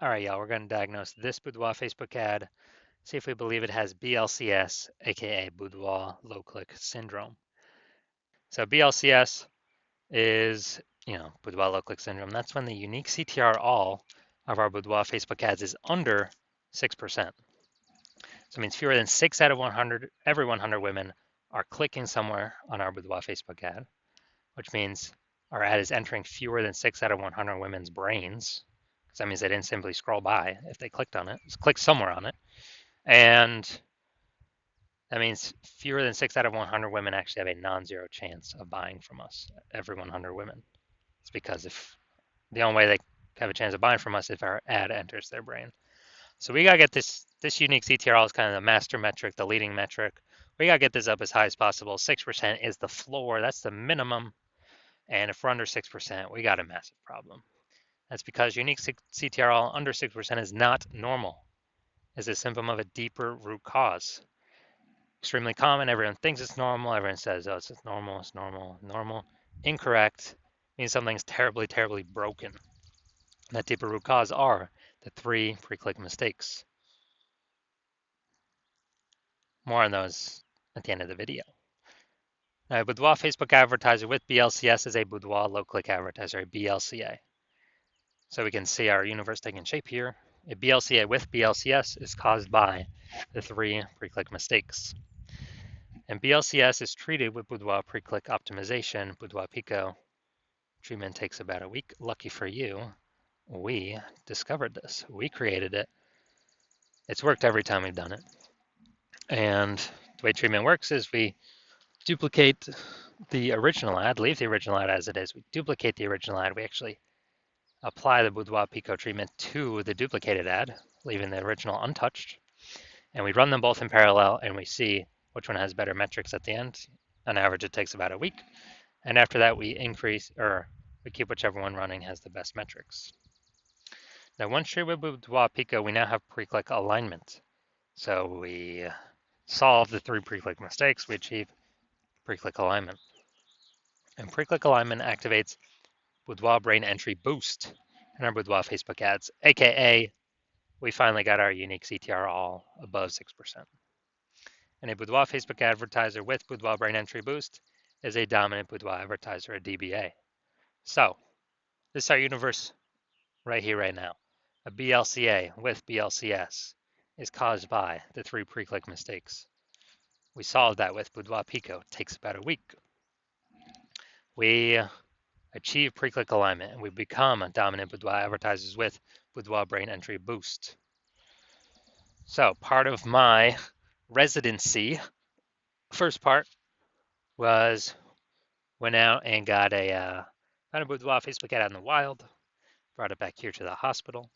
All right, y'all, we're going to diagnose this Boudoir Facebook ad, see if we believe it has BLCS, aka Boudoir Low Click Syndrome. So BLCS is, Boudoir Low Click Syndrome. That's when the unique CTR all of our Boudoir Facebook ads is under 6%. So it means fewer than 6 out of 100, every 100 women are clicking somewhere on our Boudoir Facebook ad, which means our ad is entering fewer than 6 out of 100 women's brains. Because that means they didn't simply scroll by if they clicked on it, just click somewhere on it. And that means fewer than 6 out of 100 women actually have a non-zero chance of buying from us, every 100 women. It's because if the only way they have a chance of buying from us if our ad enters their brain. So we gotta get this unique CTRL is kind of the master metric, the leading metric. We gotta get this up as high as possible. 6% is the floor, that's the minimum. And if we're under 6%, we got a massive problem. That's because unique CTRL under 6% is not normal. It's a symptom of a deeper root cause. Extremely common. Everyone thinks it's normal. Everyone says, oh, it's normal, it's normal, normal. Incorrect means something's terribly, terribly broken. That deeper root cause are the 3 pre-click mistakes. More on those at the end of the video. Now, a Boudoir Facebook advertiser with BLCS is a Boudoir low-click advertiser, a BLCA. So we can see our universe taking shape here. A BLCA with BLCS is caused by the 3 pre-click mistakes. And BLCS is treated with Boudoir pre-click optimization, Boudoir PCO. Treatment takes about a week. Lucky for you, we discovered this. We created it. It's worked every time we've done it. And the way treatment works is we duplicate the original ad, leave the original ad as it is. We duplicate the original ad. We actually apply the Boudoir PCO treatment to the duplicated ad, leaving the original untouched. And we run them both in parallel and we see which one has better metrics at the end. On average, it takes about a week. And after that, we keep whichever one running has the best metrics. Now, once treated with Boudoir PCO, we now have pre-click alignment. So we solve the 3 pre-click mistakes, we achieve pre-click alignment. And pre-click alignment activates Boudoir brain entry boost in our Boudoir Facebook ads, aka we finally got our unique CTR all above 6%. And a Boudoir Facebook advertiser with Boudoir brain entry boost is a dominant Boudoir advertiser, a DBA. So this is our universe right here, right now. A BLCA with BLCS is caused by the 3 pre-click mistakes. We solved that with Boudoir PCO. It takes about a week. We achieve pre-click alignment and we become dominant Boudoir advertisers with Boudoir brain entry boost. So part of my residency, first part was went out and got a Boudoir Facebook ad out in the wild, brought it back here to the hospital,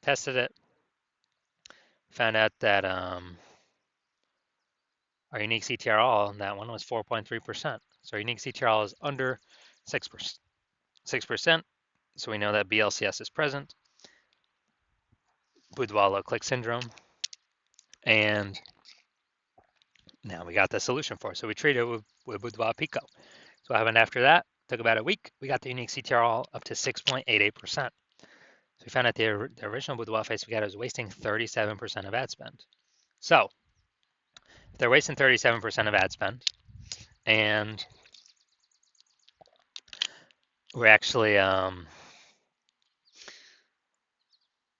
tested it, found out that our unique CTR all in that one was 4.3%. So our unique CTR all is under 6%. So we know that BLCS is present, Boudoir low click syndrome, and now we got the solution for it. So we treated it with Boudoir PCO. So what happened after that? Took about a week. We got the unique CTR all up to 6.88%. So we found out the original Boudoir Facebook ad was wasting 37% of ad spend. So if they're wasting 37% of ad spend, and we're actually,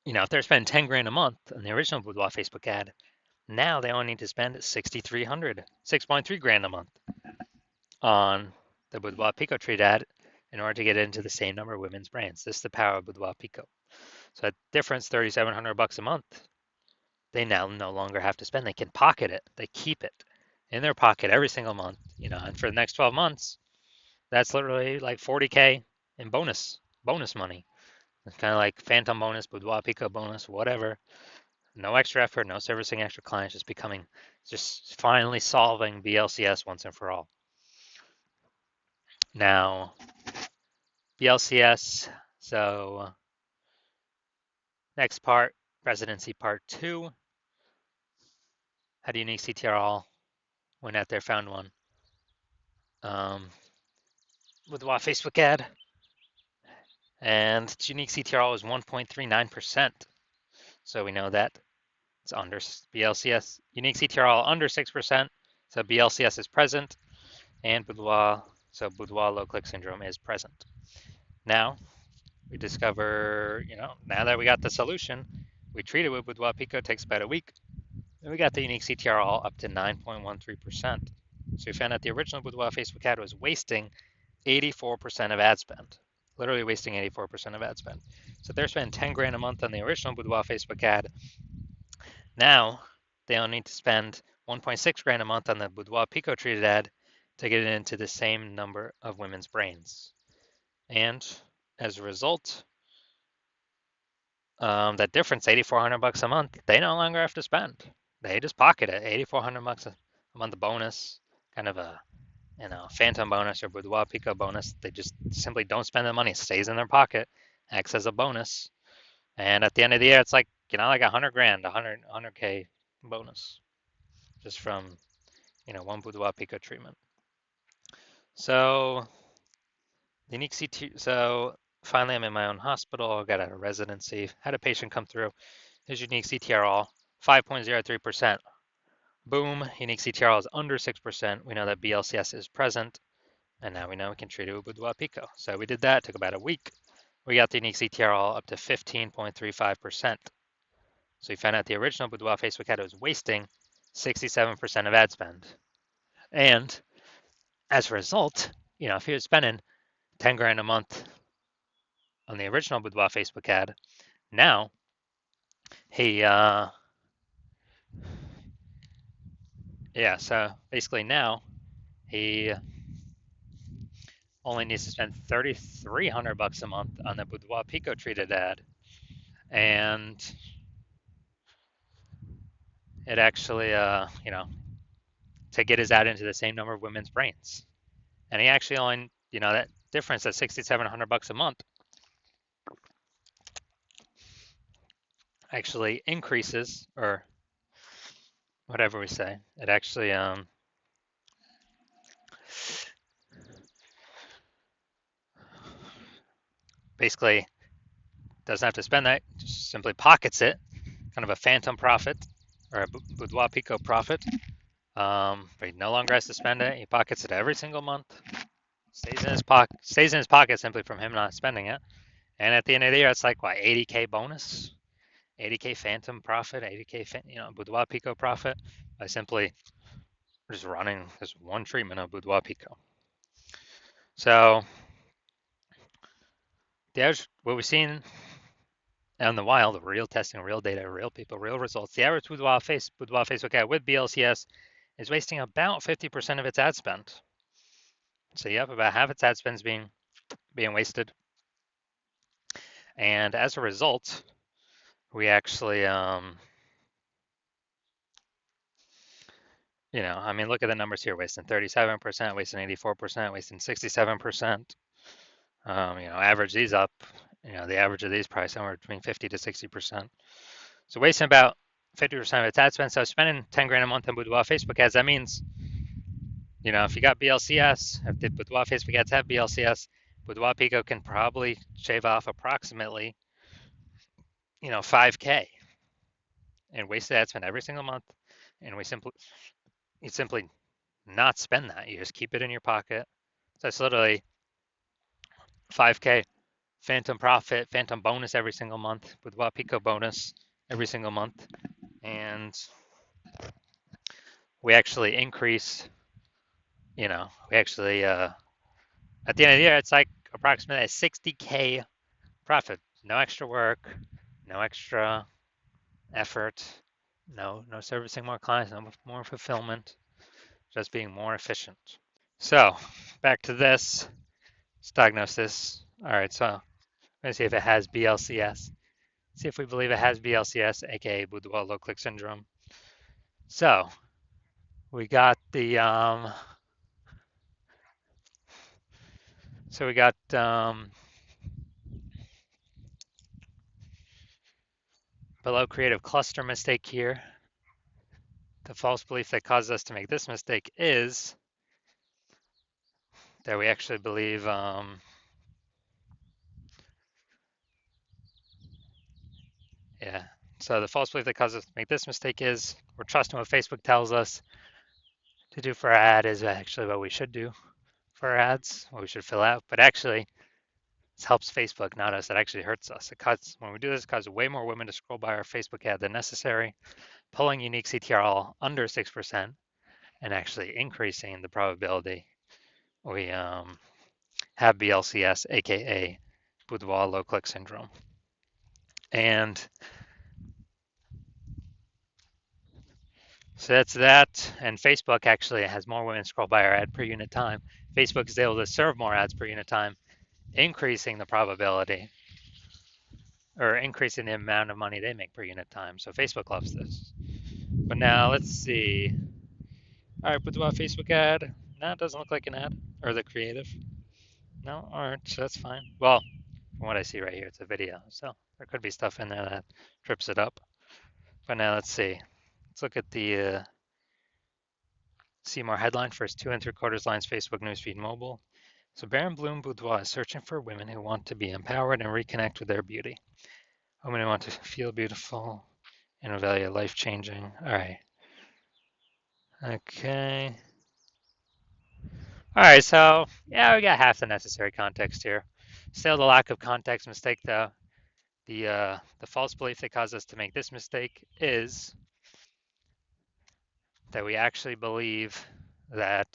if they're spending 10 grand a month on the original Boudoir Facebook ad, now they only need to spend 6.3 grand a month on the Boudoir PCO treat ad in order to get into the same number of women's brands. This is the power of Boudoir PCO. So that difference, $3,700 a month, they now no longer have to spend. They can pocket it. They keep it in their pocket every single month, and for the next 12 months, that's literally like 40K in bonus money. It's kind of like phantom bonus, Boudoir PCO bonus, whatever. No extra effort, no servicing extra clients, just finally solving BLCS once and for all. Now, BLCS, so next part, residency part 2. Had a unique CTR all, went out there, found one. With the Facebook ad, and its unique CTRL is 1.39%. So we know that it's under BLCS, unique CTRL under 6%, so BLCS is present, and Boudoir, so Boudoir low click syndrome is present. Now we discover, now that we got the solution, we treat it with Boudoir PCO, takes about a week, and we got the unique CTRL up to 9.13%. So we found that the original Boudoir Facebook ad was wasting 84% of ad spend, literally wasting 84% of ad spend. So they're spending 10 grand a month on the original Boudoir Facebook ad. Now they only need to spend 1.6 grand a month on the Boudoir Pico treated ad to get it into the same number of women's brains. And as a result, that difference, $8,400 a month, they no longer have to spend. They just pocket it, $8,400 a month bonus, kind of a phantom bonus or Boudoir Pico bonus. They just simply don't spend the money, it stays in their pocket, acts as a bonus. And at the end of the year, it's like, like 100 grand, 100K bonus just from, one Boudoir Pico treatment. So unique CT, so finally I'm in my own hospital, got out of residency, had a patient come through, his unique CTRL, 5.03%. Boom, unique CTRL is under 6%. We know that BLCS is present, and now we know we can treat it with Boudoir Pico. So we did that, took about a week. We got the unique CTRL up to 15.35%. So we found out the original Boudoir Facebook ad was wasting 67% of ad spend. And as a result, if he was spending 10 grand a month on the original Boudoir Facebook ad, now he, so basically now he only needs to spend $3,300 a month on the Boudoir Pico treated ad. And it actually, to get his ad into the same number of women's brains. And he actually only, that difference at $6,700 a month actually increases, or whatever we say. It actually basically doesn't have to spend that, just simply pockets it, kind of a phantom profit or a Boudoir Pico profit. But he no longer has to spend it. He pockets it every single month. Stays in his pocket simply from him not spending it. And at the end of the year, it's like what, 80K bonus, 80K phantom profit, 80K Boudoir Pico profit by simply just running this one treatment of Boudoir Pico. So the average, what we've seen out in the wild, real testing, real data, real people, real results. The average Boudoir Facebook ad with BLCS is wasting about 50% of its ad spend. So you have about half its ad spend being wasted. And as a result, we actually, look at the numbers here, wasting 37%, wasting 84%, wasting 67%. Average these up, the average of these probably somewhere between 50 to 60%. So wasting about 50% of its ad spend. So spending 10 grand a month on Boudoir Facebook ads, that means, if you got BLCS, if the Boudoir Facebook ads have BLCS, Boudoir Pico can probably shave off approximately, 5K and wasted ad spend every single month. And you simply not spend that. You just keep it in your pocket. So it's literally 5K phantom profit, phantom bonus every single month, Boudoir Pico bonus every single month. And we actually increase, we actually, at the end of the year, it's like approximately a 60K profit. No extra work, no extra effort, no servicing more clients, no more fulfillment, just being more efficient. So back to this, let's diagnose this. All right, so I'm gonna see if it has BLCS. See if we believe it has BLCS, aka Boudoir low click syndrome. So we got the below creative cluster mistake here. The false belief that caused us to make this mistake is that we actually believe Yeah. So the false belief that causes us to make this mistake is we're trusting what Facebook tells us to do for our ad is actually what we should do for our ads, what we should fill out. But actually, this helps Facebook, not us. It actually hurts us. When we do this, it causes way more women to scroll by our Facebook ad than necessary, pulling unique CTRL under 6% and actually increasing the probability we have BLCS, aka Boudoir low click syndrome. And so that's that. And Facebook actually has more women scroll by our ad per unit time. Facebook is able to serve more ads per unit time, increasing the probability or increasing the amount of money they make per unit time. So Facebook loves this. But now let's see. All right, Boudoir Facebook ad. No, it doesn't look like an ad or the creative. No, all right, so that's fine. Well, from what I see right here, it's a video. So there could be stuff in there that trips it up. But now let's see. Let's look at the see more headline. First 2 3/4 lines, Facebook newsfeed mobile. So Baron Bloom Boudoir is searching for women who want to be empowered and reconnect with their beauty. Women who want to feel beautiful and value life-changing. All right. Okay. All right, so yeah, we got half the necessary context here. Still the lack of context mistake though. The false belief that caused us to make this mistake is that we actually believe that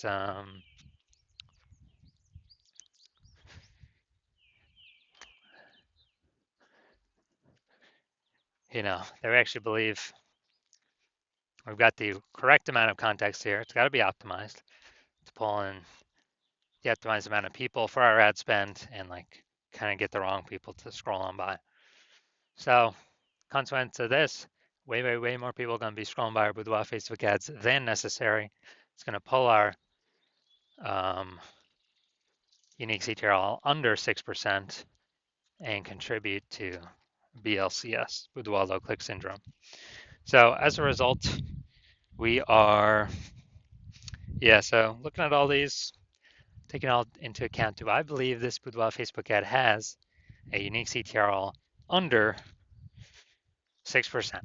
that we actually believe we've got the correct amount of context here. It's got to be optimized to pull in the optimized amount of people for our ad spend and like kind of get the wrong people to scroll on by. So consequence of this, way more people are going to be scrolling by our Boudoir Facebook ads than necessary. It's going to pull our unique CTRL under 6% and contribute to BLCS, Boudoir low click syndrome. So as a result, we are, so looking at all these, taking all into account, do I believe this Boudoir Facebook ad has a unique CTRL under 6%?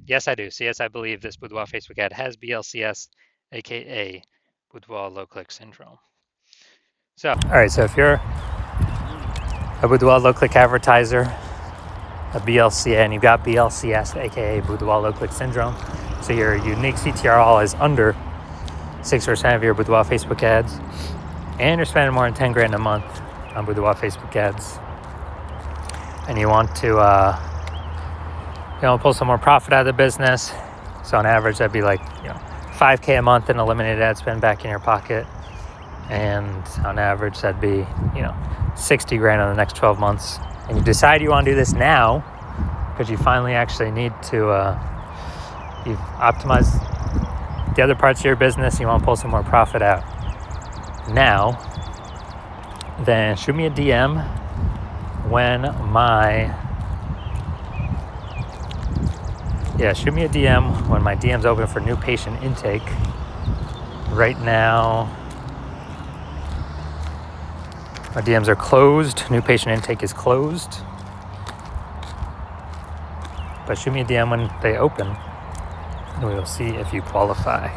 Yes, I do. So yes, I believe this Boudoir Facebook ad has BLCS, aka Boudoir low click syndrome. So, all right, so if you're a Boudoir low click advertiser, a BLCA, and you've got BLCS, aka Boudoir low click syndrome, so your unique CTRL is under 6% of your Boudoir Facebook ads, and you're spending more than 10 grand a month on Boudoir Facebook ads, and you want to pull some more profit out of the business. So on average, that'd be like $5K a month in eliminated ad spend back in your pocket, and on average that'd be 60 grand in the next 12 months. And you decide you want to do this now because you finally actually need to you've optimized the other parts of your business, you want to pull some more profit out now, then shoot me a DM when my DM's open for new patient intake. Right now my DMs are closed. New patient intake is closed. But shoot me a DM when they open, and we will see if you qualify.